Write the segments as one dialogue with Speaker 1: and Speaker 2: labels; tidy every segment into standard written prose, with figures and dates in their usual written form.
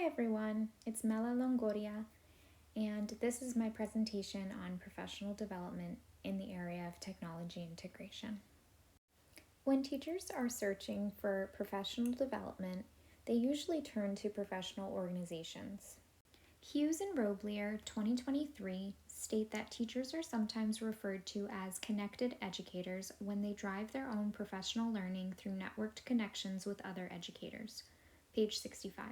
Speaker 1: everyone, it's Mela Longoria, and this is my presentation on professional development in the area of technology integration. When teachers are searching for professional development, they usually turn to professional organizations. Hughes and Roblier, 2023, state that teachers are sometimes referred to as connected educators when they drive their own professional learning through networked connections with other educators. Page 65.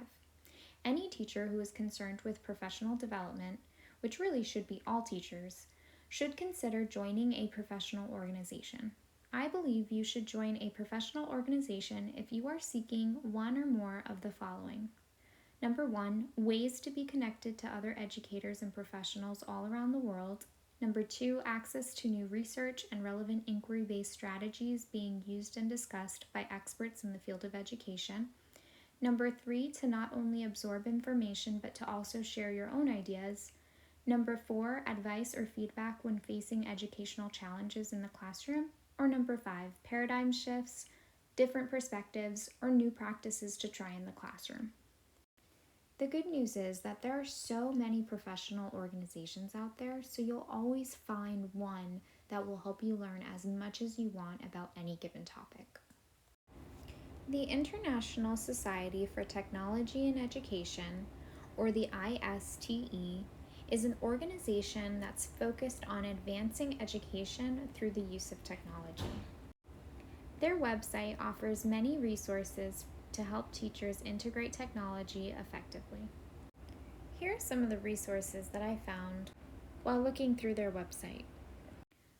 Speaker 1: Any teacher who is concerned with professional development, which really should be all teachers, should consider joining a professional organization. I believe you should join a professional organization if you are seeking one or more of the following. Number 1, ways to be connected to other educators and professionals all around the world. Number 2, access to new research and relevant inquiry-based strategies being used and discussed by experts in the field of education. Number 3, to not only absorb information but to also share your own ideas. Number 4, advice or feedback when facing educational challenges in the classroom. Or number 5, paradigm shifts, different perspectives, or new practices to try in the classroom. The good news is that there are so many professional organizations out there, so you'll always find one that will help you learn as much as you want about any given topic. The International Society for Technology and Education, or the ISTE, is an organization that's focused on advancing education through the use of technology. Their website offers many resources to help teachers integrate technology effectively. Here are some of the resources that I found while looking through their website.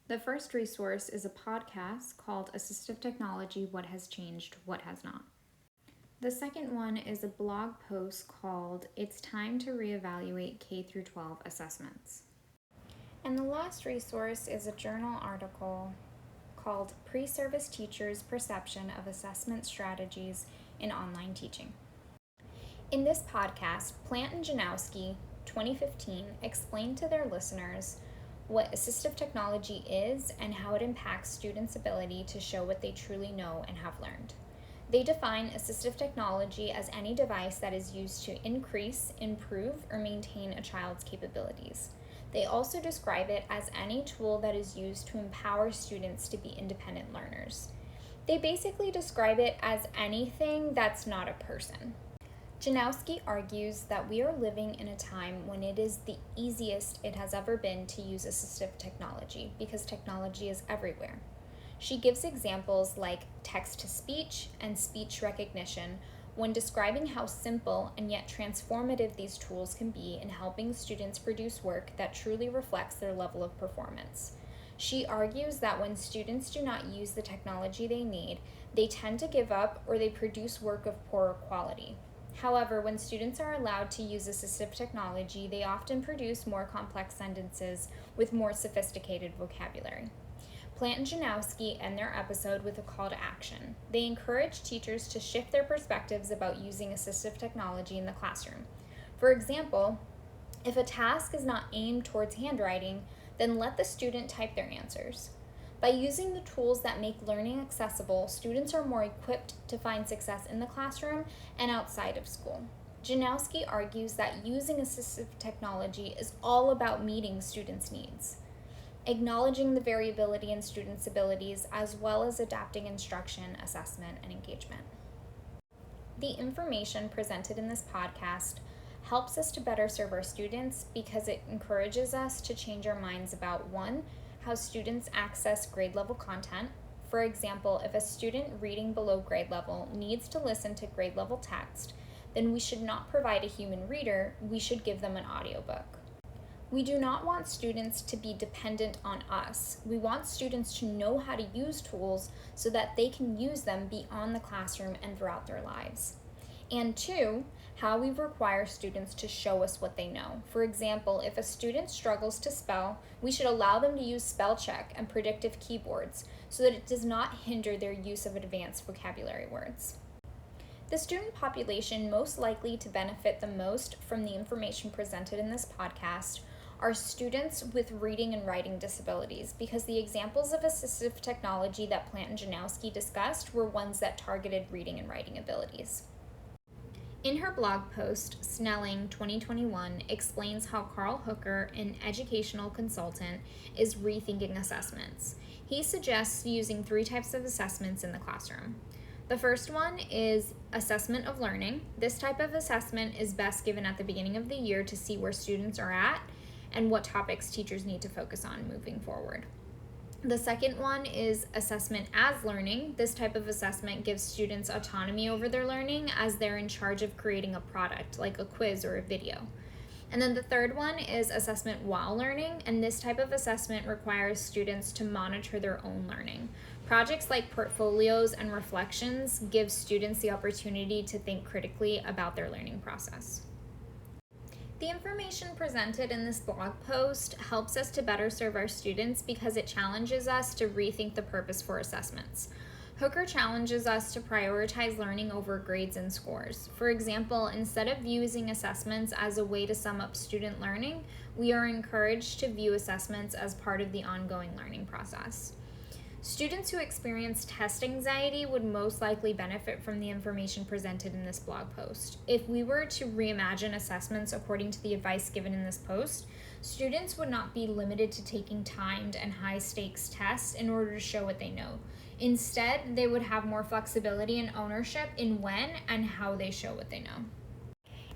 Speaker 1: The first resource is a podcast called Assistive Technology: What Has Changed, What Has Not. The second one is a blog post called It's Time to Reevaluate K-12 Assessments. And the last resource is a journal article called Pre-Service Teachers' Perception of Assessment Strategies in Online Teaching. In this podcast, Plant and Janowski, 2015, explained to their listeners what assistive technology is and how it impacts students' ability to show what they truly know and have learned. They define assistive technology as any device that is used to increase, improve, or maintain a child's capabilities. They also describe it as any tool that is used to empower students to be independent learners. They basically describe it as anything that's not a person. Janowski argues that we are living in a time when it is the easiest it has ever been to use assistive technology because technology is everywhere. She gives examples like text-to-speech and speech recognition when describing how simple and yet transformative these tools can be in helping students produce work that truly reflects their level of performance. She argues that when students do not use the technology they need, they tend to give up or they produce work of poorer quality. However, when students are allowed to use assistive technology, they often produce more complex sentences with more sophisticated vocabulary. Plant and Janowski end their episode with a call to action. They encourage teachers to shift their perspectives about using assistive technology in the classroom. For example, if a task is not aimed towards handwriting, then let the student type their answers. By using the tools that make learning accessible, students are more equipped to find success in the classroom and outside of school. Janowski argues that using assistive technology is all about meeting students' needs, acknowledging the variability in students' abilities, as well as adapting instruction, assessment, and engagement. The information presented in this podcast helps us to better serve our students because it encourages us to change our minds about 1, how students access grade level content. For example, if a student reading below grade level needs to listen to grade level text, then we should not provide a human reader, we should give them an audiobook. We do not want students to be dependent on us. We want students to know how to use tools so that they can use them beyond the classroom and throughout their lives. And 2, how we require students to show us what they know. For example, if a student struggles to spell, we should allow them to use spell check and predictive keyboards so that it does not hinder their use of advanced vocabulary words. The student population most likely to benefit the most from the information presented in this podcast are students with reading and writing disabilities because the examples of assistive technology that Plant and Janowski discussed were ones that targeted reading and writing abilities. In her blog post, Snelling 2021 explains how Carl Hooker, an educational consultant, is rethinking assessments. He suggests using 3 types of assessments in the classroom. The first one is assessment of learning. This type of assessment is best given at the beginning of the year to see where students are at and what topics teachers need to focus on moving forward. The second one is assessment as learning. This type of assessment gives students autonomy over their learning as they're in charge of creating a product, like a quiz or a video. And then the third one is assessment while learning, and this type of assessment requires students to monitor their own learning. Projects like portfolios and reflections give students the opportunity to think critically about their learning process. The information presented in this blog post helps us to better serve our students because it challenges us to rethink the purpose for assessments. Hooker challenges us to prioritize learning over grades and scores. For example, instead of using assessments as a way to sum up student learning, we are encouraged to view assessments as part of the ongoing learning process. Students who experience test anxiety would most likely benefit from the information presented in this blog post. If we were to reimagine assessments according to the advice given in this post, students would not be limited to taking timed and high-stakes tests in order to show what they know. Instead, they would have more flexibility and ownership in when and how they show what they know.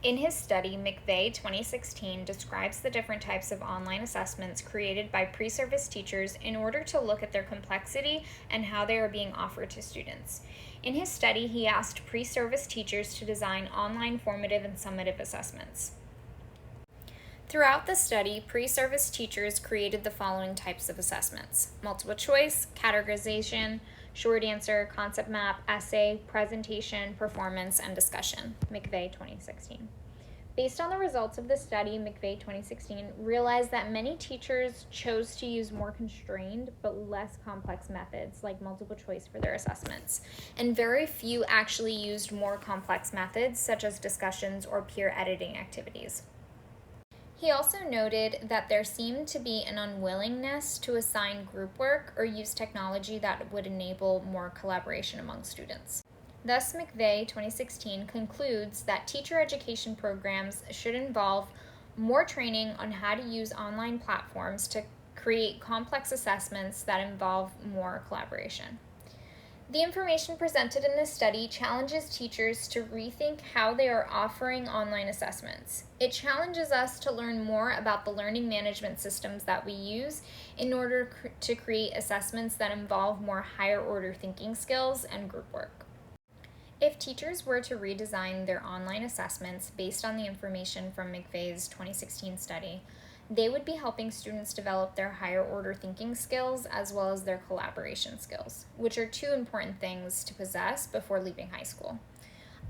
Speaker 1: In his study, McVeigh 2016 describes the different types of online assessments created by pre-service teachers in order to look at their complexity and how they are being offered to students. In his study, he asked pre-service teachers to design online formative and summative assessments. Throughout the study, pre-service teachers created the following types of assessments: multiple choice, categorization, short answer, concept map, essay, presentation, performance, and discussion. McVeigh 2016. Based on the results of the study, McVeigh 2016 realized that many teachers chose to use more constrained but less complex methods like multiple choice for their assessments, and very few actually used more complex methods such as discussions or peer editing activities. He also noted that there seemed to be an unwillingness to assign group work or use technology that would enable more collaboration among students. Thus, McVeigh 2016 concludes that teacher education programs should involve more training on how to use online platforms to create complex assessments that involve more collaboration. The information presented in this study challenges teachers to rethink how they are offering online assessments. It challenges us to learn more about the learning management systems that we use in order to create assessments that involve more higher order thinking skills and group work. If teachers were to redesign their online assessments based on the information from McVeigh's 2016 study, they would be helping students develop their higher order thinking skills as well as their collaboration skills, which are 2 important things to possess before leaving high school.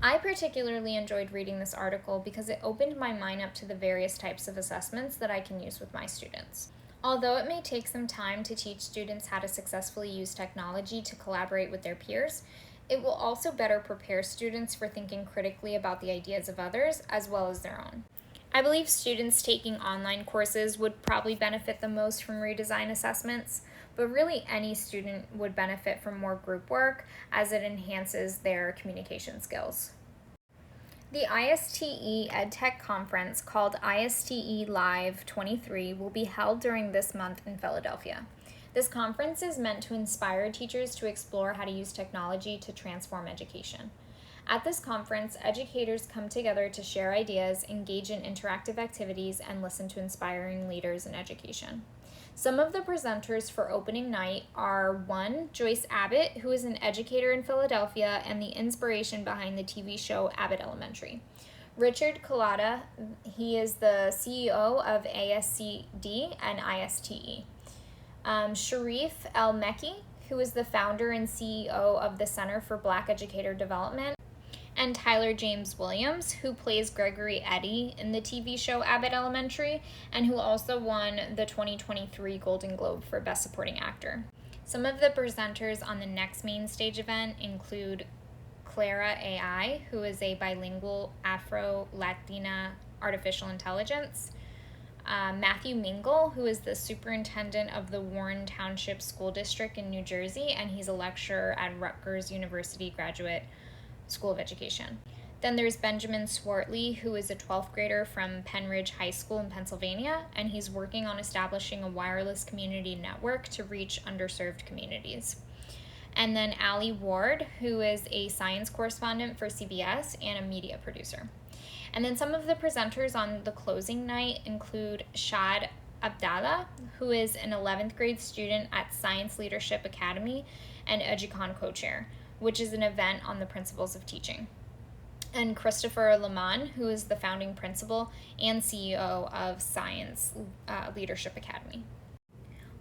Speaker 1: I particularly enjoyed reading this article because it opened my mind up to the various types of assessments that I can use with my students. Although it may take some time to teach students how to successfully use technology to collaborate with their peers, it will also better prepare students for thinking critically about the ideas of others as well as their own. I believe students taking online courses would probably benefit the most from redesign assessments, but really any student would benefit from more group work as it enhances their communication skills. The ISTE EdTech Conference, called ISTE Live 23, will be held during this month in Philadelphia. This conference is meant to inspire teachers to explore how to use technology to transform education. At this conference, educators come together to share ideas, engage in interactive activities, and listen to inspiring leaders in education. Some of the presenters for opening night are 1. Joyce Abbott, who is an educator in Philadelphia and the inspiration behind the TV show Abbott Elementary. Richard Collada, he is the CEO of ASCD and ISTE. Sharif El-Mekki, who is the founder and CEO of the Center for Black Educator Development, and Tyler James Williams, who plays Gregory Eddy in the TV show Abbott Elementary, and who also won the 2023 Golden Globe for Best Supporting Actor. Some of the presenters on the next main stage event include Clara AI, who is a bilingual Afro-Latina artificial intelligence, Matthew Mingle, who is the superintendent of the Warren Township School District in New Jersey, and he's a lecturer at Rutgers University Graduate School of Education. Then there's Benjamin Swartley, who is a 12th grader from Penridge High School in Pennsylvania, and he's working on establishing a wireless community network to reach underserved communities. And then Allie Ward, who is a science correspondent for CBS and a media producer. And then some of the presenters on the closing night include Shad Abdallah, who is an 11th grade student at Science Leadership Academy and EduCon co-chair, which is an event on the principles of teaching. And Christopher Lemon, who is the founding principal and CEO of Science Leadership Academy.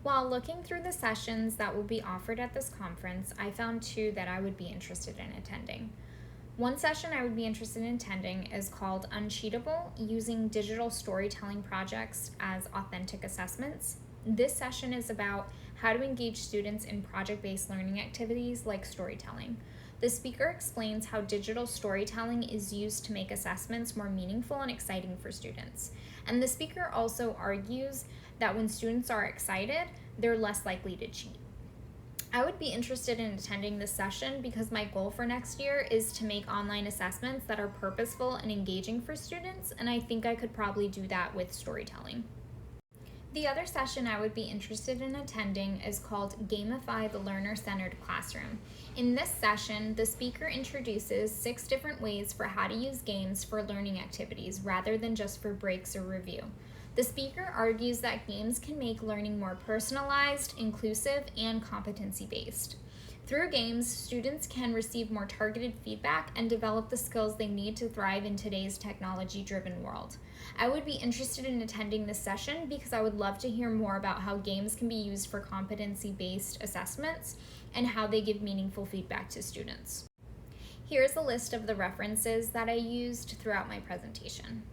Speaker 1: While looking through the sessions that will be offered at this conference, I found two that I would be interested in attending. One session I would be interested in attending is called Uncheatable, Using Digital Storytelling Projects as Authentic Assessments. This session is about how to engage students in project-based learning activities like storytelling. The speaker explains how digital storytelling is used to make assessments more meaningful and exciting for students. And the speaker also argues that when students are excited, they're less likely to cheat. I would be interested in attending this session because my goal for next year is to make online assessments that are purposeful and engaging for students, and I think I could probably do that with storytelling. The other session I would be interested in attending is called Gamify the Learner-Centered Classroom. In this session, the speaker introduces 6 different ways for how to use games for learning activities rather than just for breaks or review. The speaker argues that games can make learning more personalized, inclusive, and competency-based. Through games, students can receive more targeted feedback and develop the skills they need to thrive in today's technology-driven world. I would be interested in attending this session because I would love to hear more about how games can be used for competency-based assessments and how they give meaningful feedback to students. Here's a list of the references that I used throughout my presentation.